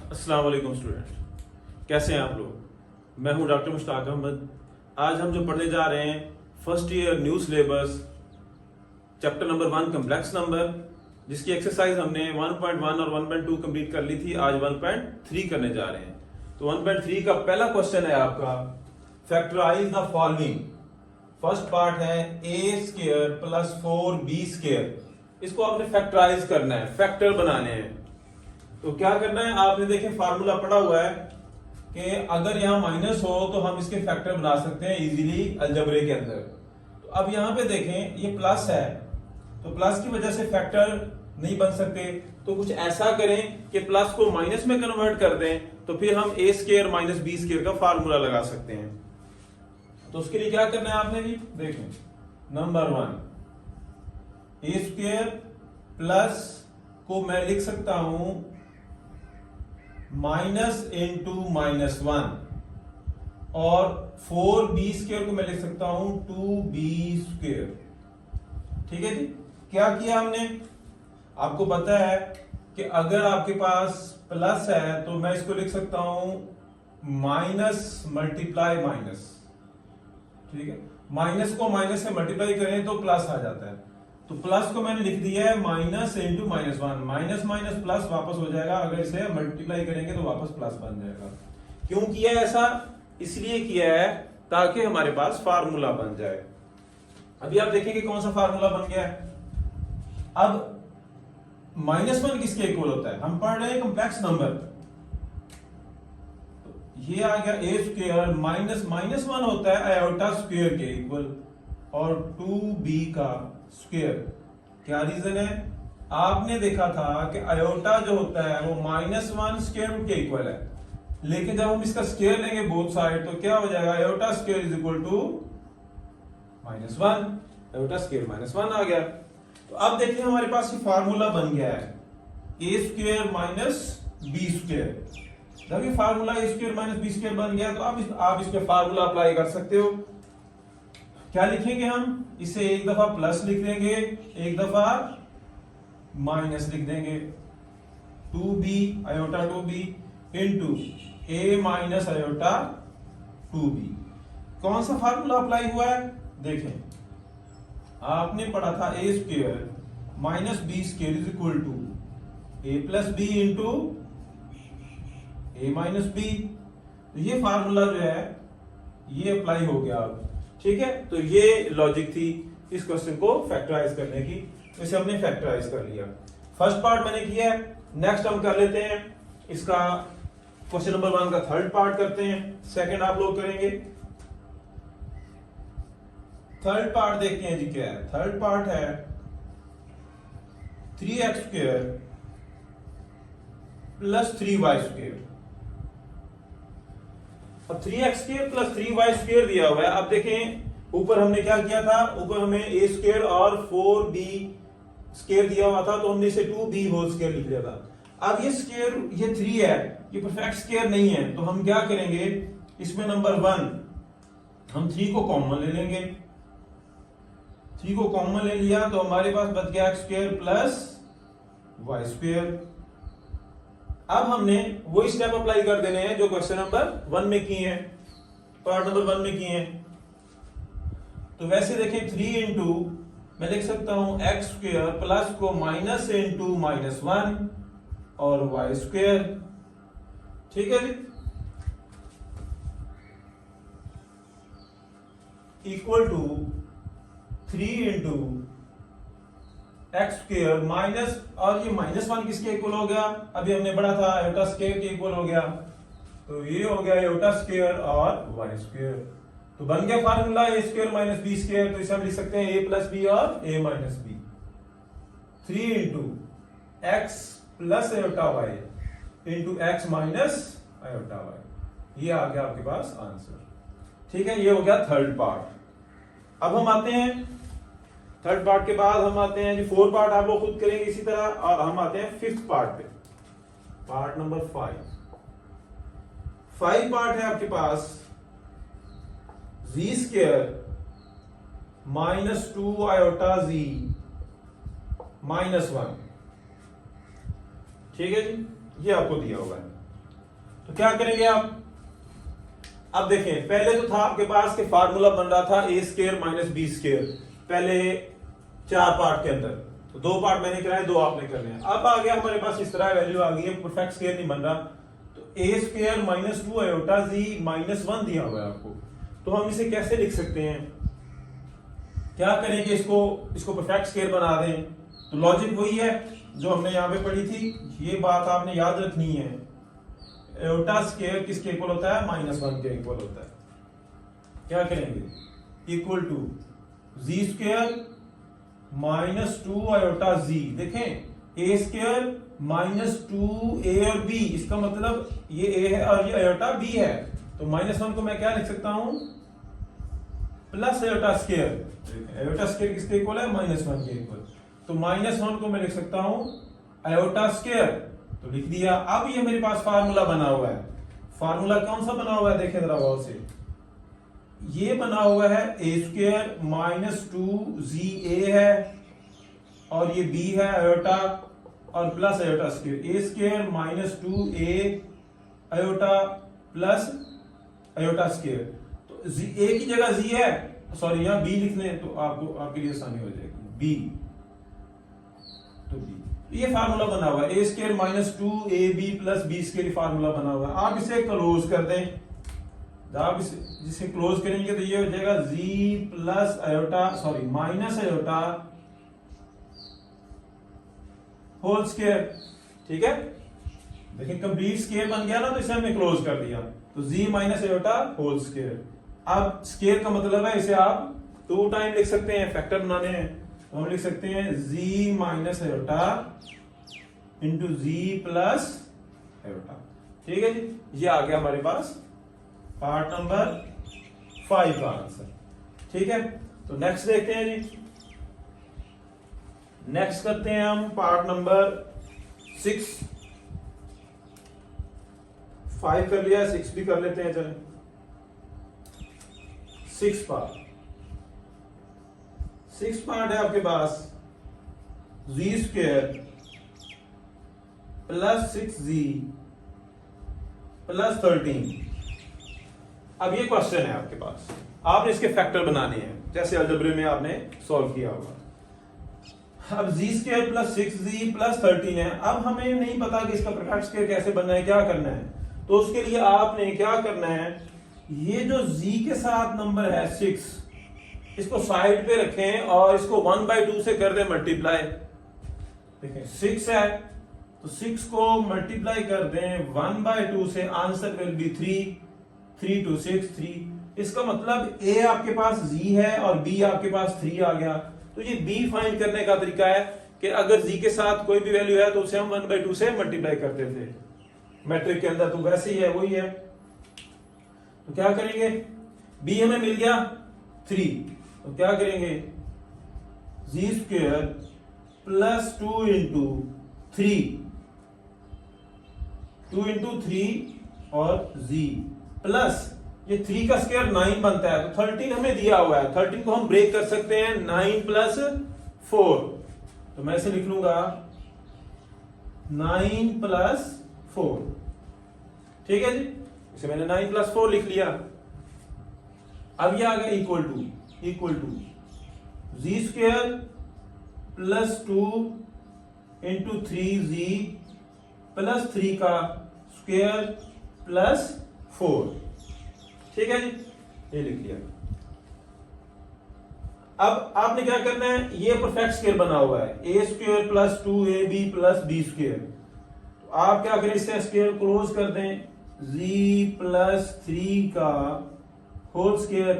अस्सलाम वालेकुम स्टूडेंट, कैसे हैं आप लोग। मैं हूं डॉक्टर मुश्ताक अहमद। आज हम जो पढ़ने जा रहे हैं first year new syllabus chapter number 1 complex number, जिसकी एक्सरसाइज हमने 1.1 और 1.2 कंप्लीट कर ली थी। आज 1.3 करने जा रहे हैं। तो 1.3 का पहला क्वेश्चन है आपका, factorise the following. First part है a square plus 4b square. इसको आपने फैक्टराइज करना है, फैक्टर बनाने हैं। तो क्या करना है, आपने देखे फार्मूला पढ़ा हुआ है कि अगर यहां माइनस हो तो हम इसके फैक्टर बना सकते हैं इजीली अलजबरे के अंदर। तो अब यहां पे देखें ये प्लस है, तो प्लस की वजह से फैक्टर नहीं बन सकते। तो कुछ ऐसा करें कि प्लस को माइनस में कन्वर्ट कर दें, तो फिर हम a square minus b square का फार्मूला लगा सकते हैं। तो उसके लिए क्या करना है आपने जी, देखें नंबर 1 a स्क्वायर प्लस को मैं लिख सकता हूं माइनस इंटू माइनस 1 और 4b स्क्वायर को मैं लिख सकता हूं 2b स्क्वायर। ठीक है जी। क्या किया हमने, आपको पता है कि अगर आपके पास प्लस है तो मैं इसको लिख सकता हूं माइनस मल्टीप्लाई माइनस। ठीक है, माइनस को माइनस से मल्टीप्लाई करें तो प्लस आ जाता है। तो प्लस को मैंने लिख दिया है minus into minus 1, minus minus plus वापस हो जाएगा। अगर इसे मल्टीप्लाई करेंगे तो वापस प्लस बन जाएगा। क्यों किया है ऐसा, इसलिए किया है ताकि हमारे पास फार्मूला बन जाए। अभी आप देखेंगे कौन सा फार्मूला बन गया है। अब -1 किसके इक्वल होता है, हम पढ़ रहे हैं कॉम्प्लेक्स नंबर। तो ये आ गया a स्क्वायर माइनस माइनस 1 होता है आयोटा स्क्वायर के इक्वल और 2b का स्क्वायर। क्या रीजन है, आपने देखा था कि आयोटा जो होता है वो -1 स्क्वायर रूट के इक्वल है, लेकिन जब हम इसका स्क्वायर लेंगे बोथ साइड तो क्या हो जाएगा, iota square is equal to -1। Iota square -1 आ गया। तो अब देखिए हमारे पास ये फार्मूला बन गया है a square minus b square. जब ये formula a square minus b square बन गया तो आप इस पे फार्मूला अप्लाई कर सकते हो। क्या लिखेंगे हम, इसे एक दफा प्लस लिख देंगे, एक दफा माइनस लिख देंगे। 2b iota 2b into a minus iota 2b। कौन सा फार्मूला अप्लाई हुआ है, देखें आपने पढ़ा था a square minus b square is equal to a plus b into a minus b। तो ये फार्मूला जो है ये अप्लाई हो गया अब। ठीक है, तो ये लॉजिक थी इस क्वेश्चन को फैक्टराइज करने की। तो इसे हमने फैक्टराइज कर लिया। फर्स्ट पार्ट मैंने किया है। नेक्स्ट हम कर लेते हैं इसका क्वेश्चन नंबर 1 का थर्ड पार्ट करते हैं। सेकंड आप लोग करेंगे। थर्ड पार्ट देखते हैं जी क्या है। थर्ड पार्ट है 3x square plus 3y square. अब 3x square plus 3y square दिया हुआ है। अब देखें ऊपर हमने क्या किया था, ऊपर हमें a स्क्वायर और 4b स्क्वायर दिया हुआ था, तो हमने इसे 2b होल स्क्वायर लिख लिया था। अब ये स्क्वायर ये 3 है, ये परफेक्ट स्क्वायर नहीं है, तो हम क्या करेंगे, इसमें नंबर 1 हम 3 को कॉमन ले लेंगे। 3 को कॉमन ले लिया तो हमारे पास बच गया x square plus y square. अब हमने वही स्टेप अप्लाई कर देने हैं जो क्वेश्चन नंबर 1 में किए हैं, पार्ट नंबर 1 में किए हैं। तो वैसे देखें 3 इंटू मैं लिख सकता हूं x स्क्वायर प्लस को माइनस इंटू माइनस 1 और y स्क्वायर। ठीक है जी, equal to 3 into x square minus, और ये -1 किसके इक्वल हो गया, अभी हमने पढ़ा था आयोटा स्क्वायर के इक्वल हो गया। तो ये हो गया आयोटा स्क्वायर और वाई स्क्वायर। तो बन गया formula a square minus b square. तो इसे हम लिख सकते हैं a प्लस बी और a minus B. 3 into X plus iota Y into X minus iota Y. ये आ गया आपके पास आंसर। ठीक है, ये हो गया थर्ड पार्ट। अब हम आते हैं थर्ड पार्ट के बाद हम आते हैं जी फोर्थ पार्ट आप लोग खुद करेंगे इसी तरह, और हम आते हैं फिफ्थ पार्ट पे, पार्ट नंबर 5 पार्ट है आपके पास z square minus 2 iota z -1। ठीक है जी, ये आपको दिया हुआ है। तो क्या करेंगे आप, अब देखें पहले तो था आपके पास कि फार्मूला बन रहा था ए स्क्वायर माइनस बी स्क्वायर, पहले 4 पार्ट के अंदर, तो 2 पार्ट मैंने कराए, 2 आपने करने हैं। अब आ गया हमारे पास इस तरह वैल्यू आ गई है, परफेक्ट स्क्वायर नहीं बन रहा, तो ए स्क्वायर माइनस 2 आयोटा जी माइनस 1 दिया हुआ है आपको, तो हम इसे कैसे लिख सकते हैं, क्या करेंगे, इसको परफेक्ट स्क्वायर बना दें। तो लॉजिक वही है जो हमने यहाँ पे पढ़ी थी, ये बात आपने याद रखनी है, आयोटा स्क्वायर किसके इक्वल होता है, -1 के इक्वल होता है। क्या करेंगे, equal to ji square minus 2 iota G, देखें ए स्क्वायर माइनस 2 ए और बी, इसका मतलब ये ए है और ये आयोटा बी है, तो -1 को मैं क्या लिख सकता हूं, plus iota square, iota square किसके इक्वल है, -1 के इक्वल, तो -1 को मैं लिख सकता हूं आयोटा स्क्वायर, तो लिख दिया। अब ये मेरे पास फार्मूला बना हुआ है, फार्मूला कौन सा बना हुआ है, देखें जरा गौर से, ये बना हुआ है ए स्क्वायर माइनस 2 जी ए है और ये बी है आयोटा और प्लस आयोटा स्क्वायर, ए स्क्वायर माइनस 2 ए आयोटा प्लस आयोटा स्क्वायर, तो ए की जगह जी है, सॉरी यहाँ बी लिख लें तो आपको आपके लिए आसानी हो जाएगी, बी, तो बी, ये फार्मूला बना हुआ है, a square minus 2 a B plus B square formula बना हुआ है। आप इसे क्लोज कर दें, आप जिसे क्लोज करेंगे तो ये हो जाएगा g plus iota, sorry minus iota whole square, ठीक है, देखिए कंप्लीट स्क्वायर बन गया ना, तो इसे हमने क्लोज कर दिया, तो जी माइनस आयोटा होल स्क्वायर। अब स्क्वायर का मतलब है इसे आप 2 टाइम लिख सकते हैं, फैक्टर बनाने हैं तो हम लिख सकते हैं जी माइनस आयोटा इंटू जी प्लस आयोटा, ठीक है जी, ये आ गया हमारे पास पार्ट नंबर 5 का आंसर, ठीक है। तो नेक्स्ट देखते हैं जी, नेक्स्ट करते हैं हम पार्ट नंबर 6, 5 कर लिया, 6 भी कर लेते हैं, चलें 6 पार्ट, 6 पार्ट है आपके पास, जी स्क्वायर प्लस 6z प्लस 13। अब ये क्वेश्चन है आपके पास, आपने इसके फैक्टर बनाने हैं जैसे अलजेब्रा में आपने सॉल्व किया होगा। अब जी स्क्वायर प्लस 6z प्लस 13 है, अब हमें नहीं पता कि इसका परफेक्ट स्क्वायर कैसे बनना है, क्या करना है, तो उसके लिए आपने क्या करना है, ये जो z के साथ नंबर है 6, इसको साइड पे रखें और इसको 1/2 से कर दें मल्टीप्लाई, देखें 6 है तो 6 को मल्टीप्लाई कर दें 1/2 से, आंसर विल बी 3 2 6 3। इसका मतलब a आपके पास z है और b आपके पास 3 आ गया, तो ये b फाइंड करने का तरीका है कि अगर z के साथ कोई भी वैल्यू है तो उसे हम 1/2 से मल्टीप्लाई करते थे मैट्रिक के अंदर, तो वैसे ही है, वही है। तो क्या करेंगे, b हमें मिल गया 3, तो क्या करेंगे, जी स्क्वायर प्लस 2 इंटू 3 और z प्लस ये 3 का स्क्वायर 9 बनता है, तो 13 हमें दिया हुआ है, 13 को हम ब्रेक कर सकते हैं 9 प्लस 4, तो मैं इसे लिख लूंगा 9 प्लस 4, ठीक है जी, इसे मैंने 9 प्लस 4 लिख लिया। अब ये आ गया equal to ji square plus 2 into 3z plus 3 का स्क्वायर प्लस 4, ठीक है जी, ये लिख लिया। अब आपने क्या करना है, ये परफेक्ट स्क्वायर बना हुआ है, a square plus 2ab plus B square, तो आप क्या करें, इससे स्क्वायर क्लोज कर दें, z प्लस 3 का होल स्क्वायर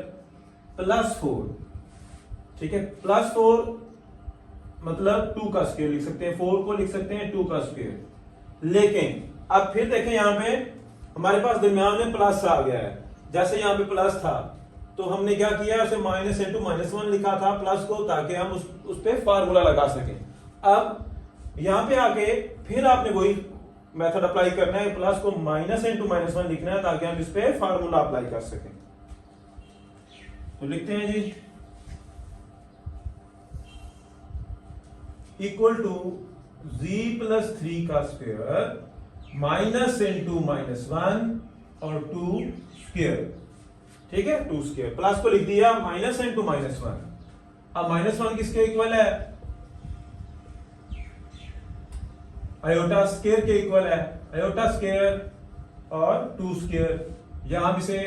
प्लस 4, ठीक है, प्लस 4 मतलब 2 का स्क्वायर लिख सकते हैं, 4 को लिख सकते हैं 2 का स्क्वायर। लेकिन अब फिर देखें यहां पे हमारे पास दरमियान में प्लस आ गया है, जैसे यहां पे प्लस था तो हमने क्या किया, उसे माइनस इंटू -1 लिखा था प्लस को, ताकि हम उस पे फार्मूला लगा सकें। अब यहां पे आके फिर आपने वही मेथड अप्लाई करना है, प्लस को माइनस इंटू -1 लिखना है ताकि हम इस पे फार्मूला अप्लाई कर सकें। तो लिखते हैं जी, इक्वल टू z प्लस 3 का स्क्वायर माइनस इंटू -1 और 2 स्क्वायर, ठीक है, 2 स्क्वायर। प्लस को लिख दिया माइनस इंटू -1। अब -1 किसके इक्वल है? आयोटा स्क्वायर के इक्वल है। आयोटा स्क्वायर और 2 स्क्वायर, या हम इसे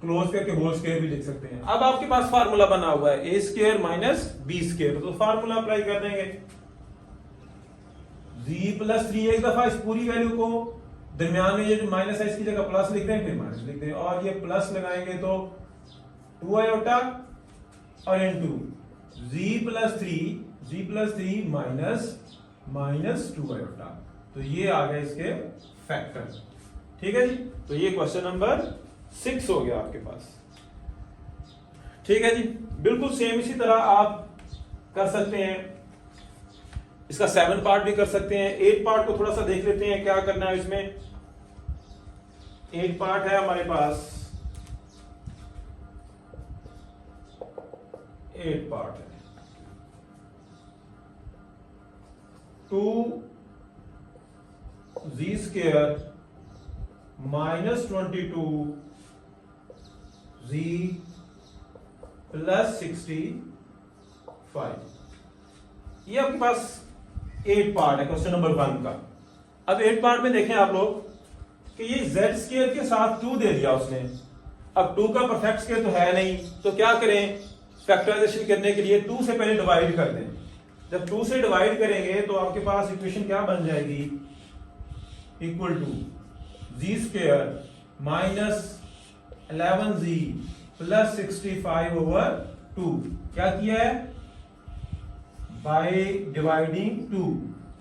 क्लोज करके होल स्क्वायर भी लिख सकते हैं। अब आपके पास फार्मूला बना हुआ है a square minus b square, तो फार्मूला अप्लाई कर देंगे। g प्लस 3 एक दफा इस पूरी वैल्यू को दरमियान में ये जो माइनस है इसकी जगह प्लस लिख दें, फिर माइनस लिख दें, और ये प्लस लगाएंगे तो 2 आयोटा और into g plus 3 minus 2 iota, तो ये आ गए इसके फैक्टर। ठीक है जी, तो ये क्वेश्चन नंबर 6 हो गया आपके पास। ठीक है जी, बिल्कुल सेम इसी तरह आप कर सकते हैं। इसका 7 पार्ट भी कर सकते हैं। 8 पार्ट को थोड़ा सा देख लेते हैं क्या करना है इसमें। 8 पार्ट है हमारे पास, 8 पार्ट है। 2z square minus 22z plus 65, ये आपके पास 8 पार्ट है क्वेश्चन नंबर 1 का। अब 8 पार्ट में देखें आप लोग कि ये z स्क्वायर के साथ 2 दे दिया उसने। अब 2 का परफेक्ट स्क्वायर तो है नहीं, तो क्या करें, फैक्टराइजेशन करने के लिए 2 से पहले डिवाइड कर दें। जब 2 से डिवाइड करेंगे तो आपके पास इक्वेशन क्या बन जाएगी, equal to z square minus 11z plus 65 over 2। क्या किया है, बाय डिवाइडिंग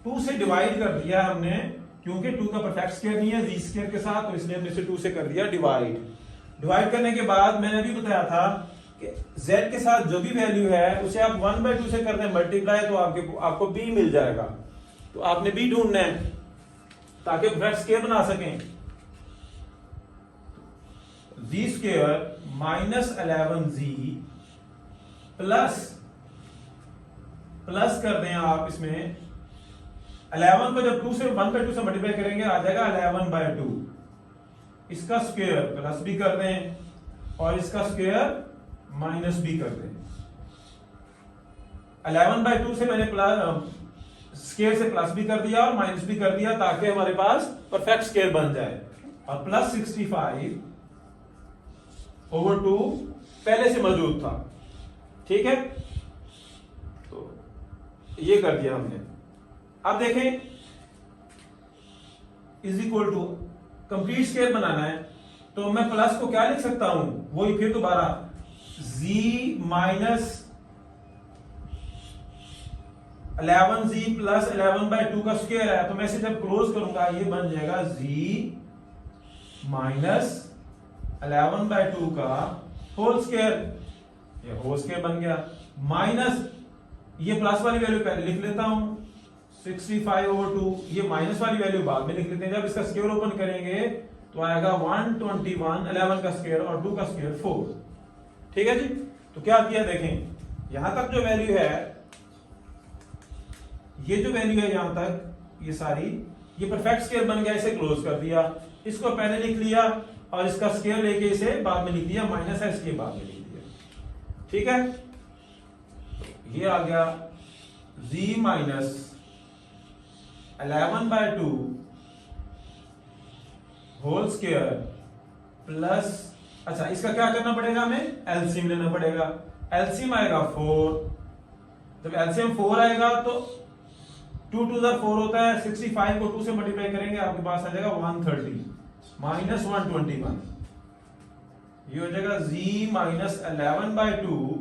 2 से डिवाइड कर दिया हमने, क्योंकि 2 का परफेक्ट स्क्वायर नहीं है z स्क्वायर के साथ, तो इसलिए हमने इसे 2 से कर दिया डिवाइड करने के बाद मैंने अभी बताया था कि z के साथ जो भी वैल्यू है उसे आप 1/2 से कर दें मल्टीप्लाई, तो आपको b मिल जाएगा। तो आपने b ढूंढना है ताकि परफेक्ट स्क्वायर बना सकें। z square minus 11z plus कर दें आप इसमें 11 को जब 2 से 1/2 से मल्टीप्लाई करेंगे आ जाएगा 11/2। इसका स्क्वायर प्लस भी कर दें और इसका स्क्वायर माइनस भी कर दें। 11/2 से मैंने स्क्वायर से प्लस भी कर दिया और माइनस भी कर दिया ताकि हमारे पास परफेक्ट स्क्वायर बन जाए। और प्लस 65 ओवर 2 पहले से मौजूद था। ठीक है, तो ये कर दिया हमने। अब देखें, is equal to complete square बनाना है, तो मैं प्लस को क्या लिख सकता हूं, वही फिर दोबारा z माइनस 11z प्लस 11/2 का स्क्वायर है, तो मैं इसे जब क्लोज करूंगा ये बन जाएगा z माइनस 11/2 का होल स्क्वायर। ये होल स्क्वायर बन गया, माइनस ये प्लस वाली वैल्यू पहले लिख लेता हूं 65 ओवर 2, ये माइनस वाली वैल्यू बाद में लिख लेते हैं। जब इसका स्क्वायर ओपन करेंगे तो आएगा 121, 11 का स्क्वायर और 2 का स्क्वायर 4। ठीक है जी, तो क्या किया देखें, यहां तक जो वैल्यू है, ये जो वैल्यू है यहां तक, ये सारी ये परफेक्ट स्क्वायर बन गया, इसे क्लोज कर दिया। इसको पहले लिख लिया और इसका स्क्वायर लेके इसे बाद में लिख दिया, माइनस है इसके बाद में लिख दिया। ठीक है, ये आ गया z माइनस 11/2 होल स्क्वायर प्लस, अच्छा इसका क्या करना पड़ेगा, हमें एलसीएम लेना पड़ेगा। एलसीएम आएगा 4, जब एलसीएम 4 आएगा तो 2 2 4 होता है, 65 को 2 से मल्टीप्लाई करेंगे आपके पास आ जाएगा 130 माइनस 121। ये हो जाएगा z माइनस 11/2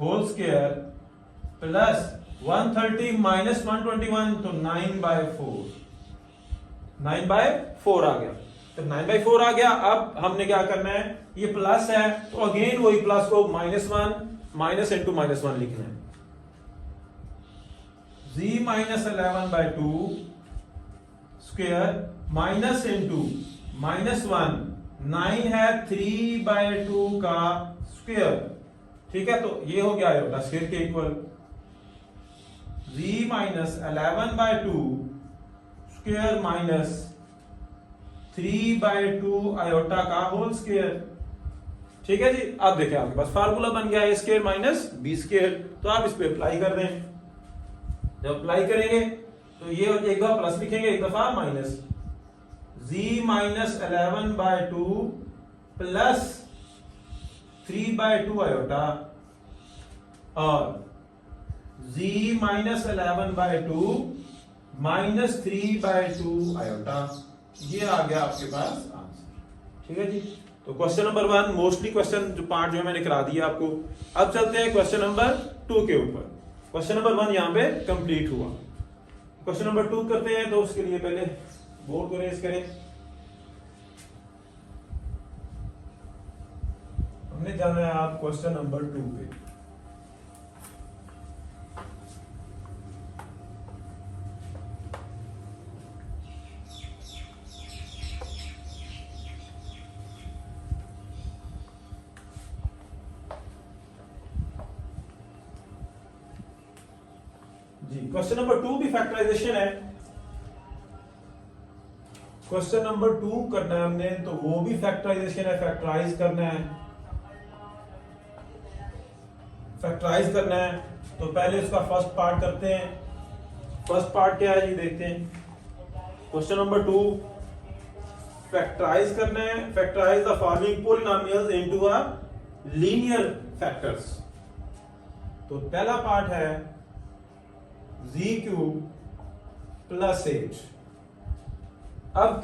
होल स्क्वायर प्लस 130 माइनस 121, तो 9/4, 9/4 आ गया। तो 9/4 आ गया। अब हमने क्या करना है, ये प्लस है तो अगेन वही प्लस को -1 माइनस इंटू -1 लिखना है। z माइनस 11/2 स्क्वायर माइनस इंटू -1, 9 है 3/2 का स्क्वायर। ठीक है, तो ये हो गया आयोटा स्क्वायर के इक्वल। z माइनस 11/2 स्क्वायर माइनस 3/2 आयोटा का होल स्क्वायर। ठीक है जी। अब देखें आपके पास फार्मूला बन गया ए स्क्वायर माइनस बी स्क्वायर, तो आप इस पे अप्लाई कर दें। जब अप्लाई करेंगे तो ये एक दफा प्लस लिखेंगे, एक दफा माइनस। z माइनस 11/2 प्लस 3/2 आयोटा और z माइनस 11/2 माइनस 3/2 आयोटा, ये आ गया आपके पास आंसर। ठीक है जी। तो क्वेश्चन नंबर 1 मोस्टली क्वेश्चन जो पार्ट जो है मैंने करा दिया आपको। अब चलते हैं क्वेश्चन नंबर 2 के ऊपर। क्वेश्चन नंबर 1 यहां पे कंप्लीट हुआ। क्वेश्चन नंबर 2 करते हैं, तो उसके लिए पहले बोर्ड को रेज करें। हमने जाना है आप क्वेश्चन नंबर 2 पे। जी क्वेश्चन नंबर 2 भी फैक्टराइजेशन है। क्वेश्चन नंबर 2 करना है हमने, तो वो भी फैक्टराइजेशन है, फैक्टराइज करना है। फैक्टराइज करना है तो पहले उसका फर्स्ट पार्ट करते हैं। फर्स्ट पार्ट क्या है जी, देखते हैं। क्वेश्चन नंबर 2 फैक्टराइज करना है। Factorise the following polynomials into a linear factors. तो पहला पार्ट है z क्यूब प्लस 8। अब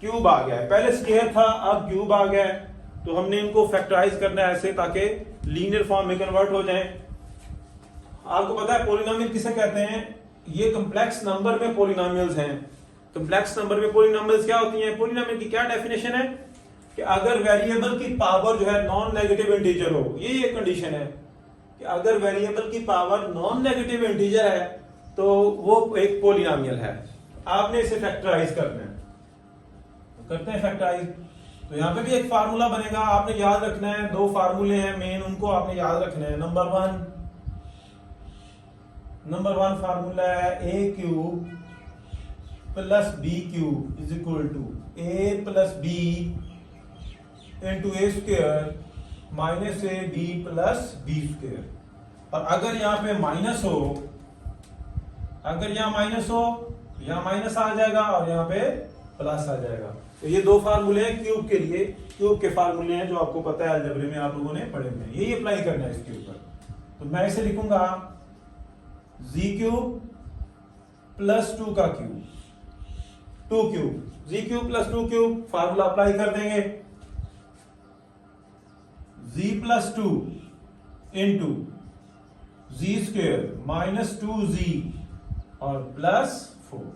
क्यूब आ गया है, पहले स्क्वायर था अब क्यूब आ गया है, तो हमने इनको फैक्टराइज करना है ऐसे ताकि लीनियर फॉर्म में कन्वर्ट हो जाए। आपको पता है पॉलिनोमियल किसे कहते हैं, ये कॉम्प्लेक्स नंबर में पॉलिनोमियल्स हैं। कॉम्प्लेक्स नंबर में पॉलिनोमियल्स क्या होती हैं, पॉलिनोमियल की क्या डेफिनेशन है कि अगर वेरिएबल की पावर जो है नॉन नेगेटिव इंटीजर हो, ये कंडीशन है कि अगर वेरिएबल की पावर नॉन नेगेटिव इंटीजर है तो वो एक पॉलिनोमियल है। आपने इसे फैक्टराइज करना है, तो करते हैं फैक्टराइज। तो यहां पे भी एक फार्मूला बनेगा, आपने याद रखना है। 2 फार्मूले हैं मेन, उनको आपने याद रखना है। नंबर 1 फार्मूला है a cube plus b cube is equal to a plus b into a square minus A B plus B square. और अगर यहां पे माइनस हो, अगर यहां माइनस हो, यहां माइनस आ जाएगा और यहां पे प्लस आ जाएगा। तो ये 2 फार्मूले हैं क्यूब के लिए, क्यूब के फार्मूले हैं जो आपको पता है अलजेब्रे में आप लोगों ने पढ़े हुए हैं। यही अप्लाई करना है इसके ऊपर। तो मैं इसे लिखूंगा z क्यूब प्लस 2 का cube, 2 cube, z cube plus 2 cube. Formula apply कर देंगे, z plus 2 into z square minus 2z और प्लस 4।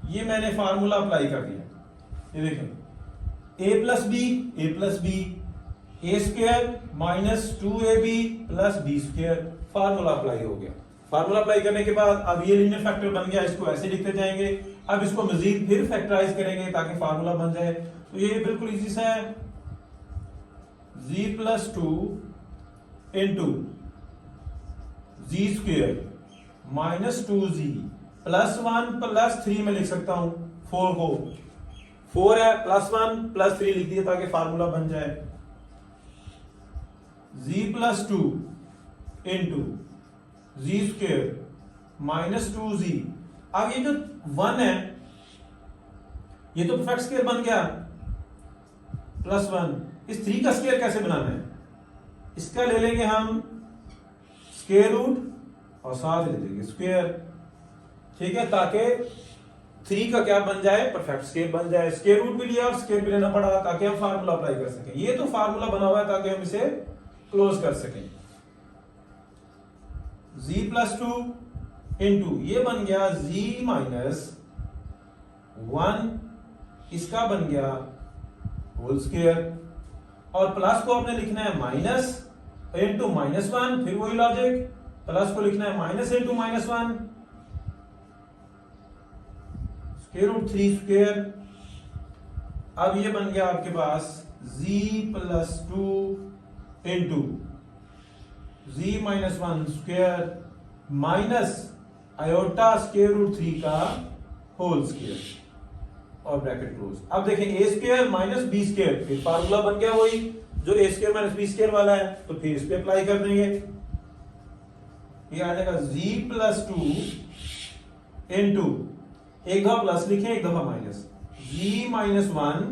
ये मैंने फार्मूला अप्लाई कर दिया। ये देखें a plus B A square minus 2ab plus B square. Formula apply हो गया। फार्मूला अप्लाई करने के बाद अब ये लीनियर फैक्टर बन गया, इसको ऐसे लिखते जाएंगे। अब इसको मजीद फिर फैक्टराइज करेंगे ताकि फार्मूला बन जाए। तो ये बिल्कुल इजी सा है, z plus 2 into z square minus 2z plus 1 plus 3 में लिख सकता हूं। 4 को 4 है, प्लस 1 प्लस 3 लिख दिया ताकि फार्मूला बन जाए। z plus 2 into z square minus 2z। अब ये जो 1 है ये तो परफेक्ट स्क्वायर बन गया, प्लस 1। इस 3 का स्क्वायर कैसे बनाना है, इसका ले लेंगे हम स्क्वायर रूट और साथ ले लेंगे स्क्वायर। ठीक है, ताकि 3 का क्या बन जाए, परफेक्ट स्क्वायर बन जाए। स्क्वायर रूट भी लिया और स्क्वायर भी लेना पड़ा ताकि हम फार्मूला अप्लाई कर सकें। ये तो फार्मूला बना हुआ है ताकि हम इसे क्लोज कर सकें। z प्लस 2 इंटू ये बन गया z माइनस 1, इसका बन गया होल स्क्वायर। और प्लस को आपने लिखना है माइनस इंटू माइनस 1, फिर वही लॉजिक, प्लस को लिखना है minus into minus 1 square root 3 square. अब ये बन गया आपके पास z plus 2 into z minus 1 square minus, iota square root 3 का होल स्क्वायर और ब्रैकेट क्लोज। अब देखें A square minus B square, फिर फार्मूला बन गया वही जो A square minus B square वाला है, तो फिर इस पे अप्लाई कर देंगे। ये आ जाएगा जी प्लस 2 इनटू, एक दफा प्लस लिखें एक दफा minus, g minus 1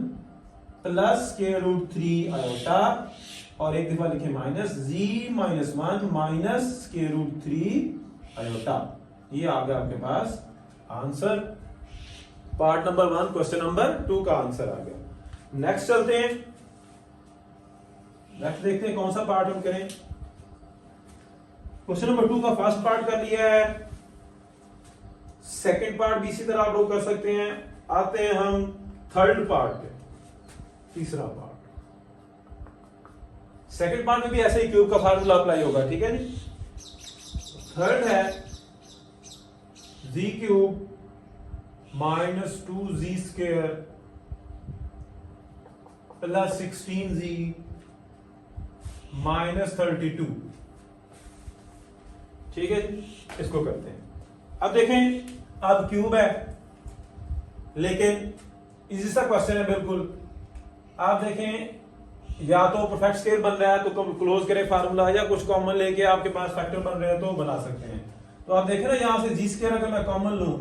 plus square root 3 iota, और एक दफा लिखें minus g minus 1 minus square root 3 iota. ये आ गया आपके पास answer. Part number 1 question number 2 का आंसर आ गया। नेक्स्ट चलते हैं, नेक्स्ट देखते हैं कौन सा पार्ट हम करें। क्वेश्चन नंबर 2 का फर्स्ट पार्ट कर लिया है, सेकंड पार्ट भी इसी तरह आप लोग कर सकते हैं। आते हैं हम थर्ड पार्ट पे, तीसरा पार्ट। सेकंड पार्ट में भी ऐसे ही क्यूब का फार्मूला अप्लाई होगा, ठीक है जी। थर्ड है g cube minus 2z square plus 16z minus 32, ठीक है जी। इसको करते हैं। अब देखें, अब क्यूब है लेकिन इजी सा क्वेश्चन है बिल्कुल। आप देखें, या तो परफेक्ट स्क्वायर बन रहा है तो क्लोज करें फार्मूला, या कुछ कॉमन लेके आपके पास फैक्टर बन रहे हैं तो बना सकते हैं। तो आप देखें ना, यहां से जी स्क्वायर अगर मैं कॉमन लूं,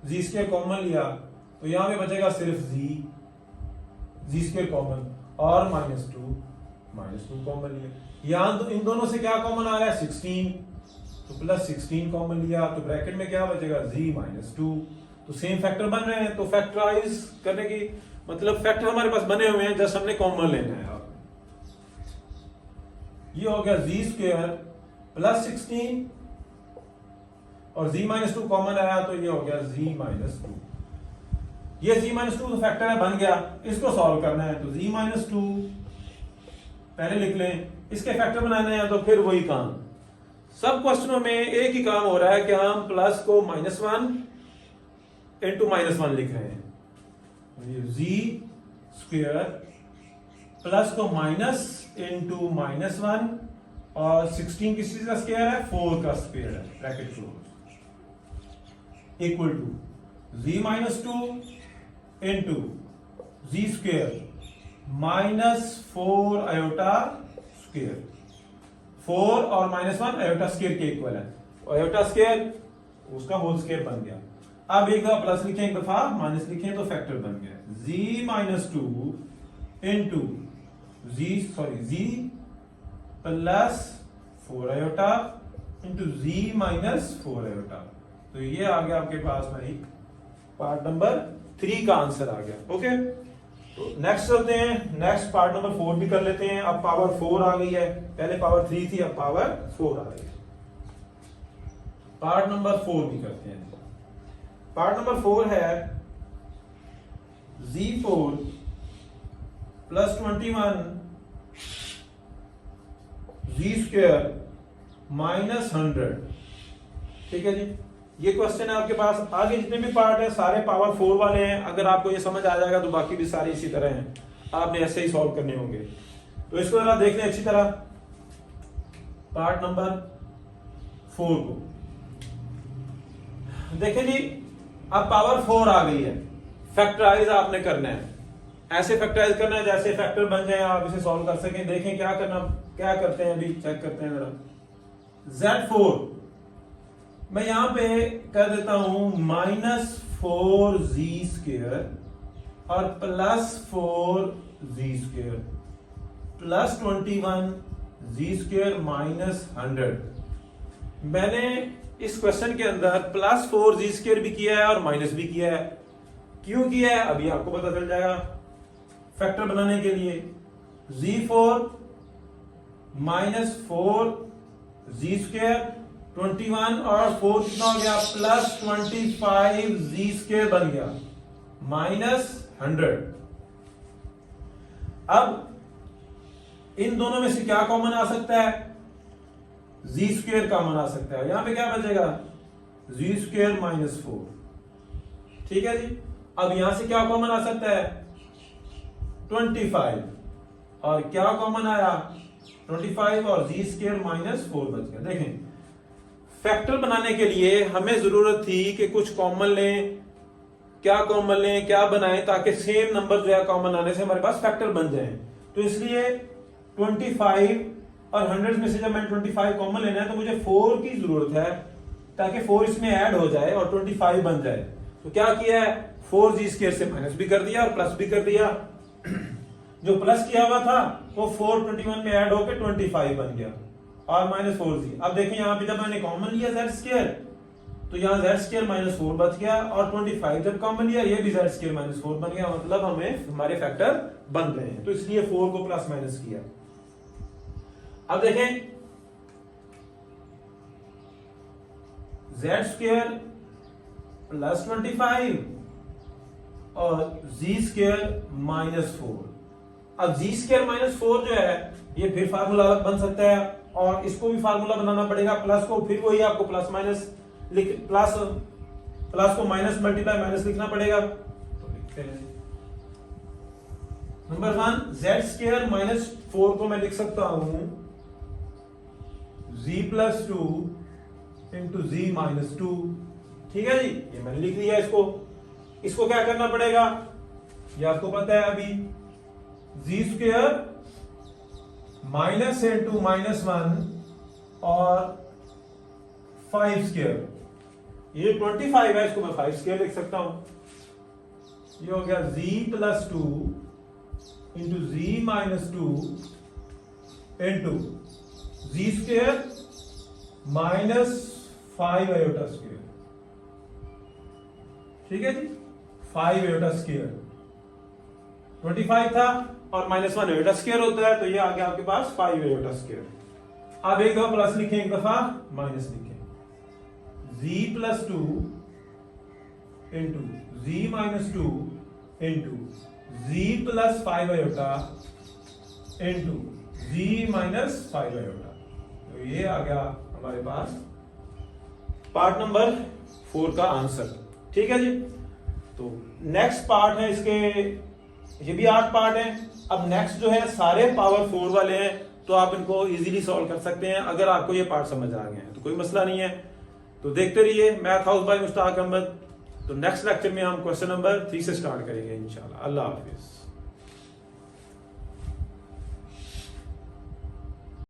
जी स्क्वायर कॉमन लिया तो यहां पे बचेगा सिर्फ जी स्क्वायर कॉमन, और माइनस टू कॉमन लिया। यहां तो इन दोनों से क्या कॉमन आ रहा है 16, तो प्लस 16 कॉमन लिया, तो ब्रैकेट में क्या बचेगा जी माइनस 2। तो सेम फैक्टर बन रहे हैं, तो फैक्टराइज करने की मतलब फैक्टर हमारे पास बने हुए हैं, जस्ट हमने कॉमन लेना है। ये हो गया जी स्क्वायर प्लस 16 और जी माइनस 2 कॉमन आया, तो ये हो गया जी माइनस 2। ये जी माइनस 2 तो फैक्टर है, बन गया। इसको सॉल्व करना है तो जी माइनस 2 पहले लिख लें, इसके फैक्टर बनाने हैं तो फिर वही काम। सब क्वेश्चनों में एक ही काम हो रहा है कि हम प्लस को -1 इंटू -1 लिख रहे हैं। जी स्क्वायर प्लस को माइनस इंटू -1, और 16 किस चीज का स्क्वायर है, 4 का स्क्वायर है, bracket close, equal to Z minus 2 into Z square -4 iota square, 4 और -1 आयोटा स्क्वायर के इक्वल है, आयोटा स्क्वायर उसका होल स्क्वायर बन गया। अब एक दफा प्लस लिखें एक दफा माइनस लिखें तो फैक्टर बन गया, जी माइनस 2 इंटू जी प्लस 4 आयोटा इंटू जी माइनस 4 आयोटा। तो ये आ गया आपके पास भाई पार्ट नंबर 3 का आंसर आ गया। ओके, तो नेक्स्ट चलते हैं, नेक्स्ट पार्ट नंबर 4 भी कर लेते हैं। अब पावर 4 आ गई है, पहले पावर 3 थी, अब पावर 4 आ गई है। पार्ट नंबर 4 भी करते हैं। पार्ट नंबर 4 है z4 plus 21 z square minus 100, ठीक है जी। ये क्वेश्चन है आपके पास। आगे जितने भी पार्ट है सारे पावर 4 वाले हैं। अगर आपको ये समझ आ जाएगा तो बाकी भी सारे इसी तरह हैं, आपने ऐसे ही सॉल्व करने होंगे। तो इसको जरा देख लें अच्छी तरह, पार्ट नंबर 4 को देखें जी। अब पावर 4 आ गई है, फैक्टराइज आपने करना है, ऐसे फैक्टराइज करना है जैसे फैक्टर बन जाए, आप इसे सॉल्व कर सकें। देखें क्या करना, क्या करते हैं, अभी चेक करते हैं जरा। Z4 मैं यहां पे कर देता हूं -4z स्क्वायर और +4z square plus 21z square minus 100। मैंने इस क्वेश्चन के अंदर +4z स्क्वायर भी किया है और माइनस भी किया है। क्यों किया है अभी आपको पता चल जाएगा। फैक्टर बनाने के लिए z4 -4z स्क्वायर 21 और 4 कितना हो गया, +25z स्क्वायर बन गया माइनस 100। अब इन दोनों में से क्या कॉमन आ सकता है, z स्क्वायर कॉमन आ सकता है। यहां पे क्या बचेगा, z स्क्वायर -4, ठीक है जी। अब यहां से क्या कॉमन आ सकता है, 25, और क्या कॉमन आया 25 और z स्क्वायर -4 बच गया। देखें फैक्टर बनाने के लिए हमें जरूरत थी कि कुछ कॉमन लें, क्या कॉमन लें, क्या बनाएं ताकि सेम नंबर जो है कॉमन आने से हमारे पास फैक्टर बन जाए। तो इसलिए 25 और 100 में से जब मैंने 25 कॉमन लेना है तो मुझे 4 की जरूरत है ताकि 4 इसमें ऐड हो जाए और 25 बन जाए। तो क्या किया है, 4g² से माइनस भी कर दिया और प्लस भी कर दिया। जो प्लस किया हुआ था वो 4 21 में ऐड होकर 25 बन गया और माइनस 4g। अब देखिए यहाँ पे जब मैंने कॉमन लिया z² तो यहाँ z² -4 बच गया और 25 जब कॉमन लिया ये भी z² -4 बन गया, मतलब हमें हमारे फैक्टर बन गए हैं। तो इसलिए 4 को प्लस माइनस किया। अब देखें z² प्लस 25 और z² -4। अब z² -4 जो है ये फिर फार्मूला अलग बन सकता है और इसको भी फार्मूला बनाना पड़ेगा, प्लस को फिर वही आपको प्लस माइनस प्लस को माइनस मल्टीप्लाई माइनस लिखना पड़ेगा। तो लिखते हैं नंबर 1 z² -4 को मैं लिख सकता हूं z + 2 × z - 2। ठीक है जी, ये मैंने लिख दिया। इसको क्या करना पड़ेगा, ये आपको पता है अभी, z² -(-1) और 5²। ये 25 है, इसको मैं 5² लिख सकता हूं। ये हो गया z + 2 × z - 2 × z² -5i²। ठीक है जी, 5i²। 25 था और -1 i² होता है, तो ये आ गया आपके पास 5i²। अब एक दफा प्लस लिखें, एक दफा माइनस लिखें। z + 2 × z - 2 × z + 5i × z - 5i। तो ये आ गया हमारे पास पार्ट नंबर 4 का आंसर। ठीक है जी, तो नेक्स्ट पार्ट है इसके, ये भी 8 पार्ट है। अब नेक्स्ट जो है सारे पावर 4 वाले हैं, तो आप इनको इजीली सॉल्व कर सकते हैं अगर आपको ये पार्ट समझ आ गए हैं तो कोई मसला नहीं है। तो देखते रहिए Math House by Mushtaq Ahmad. तो नेक्स्ट लेक्चर में हम क्वेश्चन नंबर 3 से स्टार्ट करेंगे इंशाल्लाह। अल्लाह हाफिज।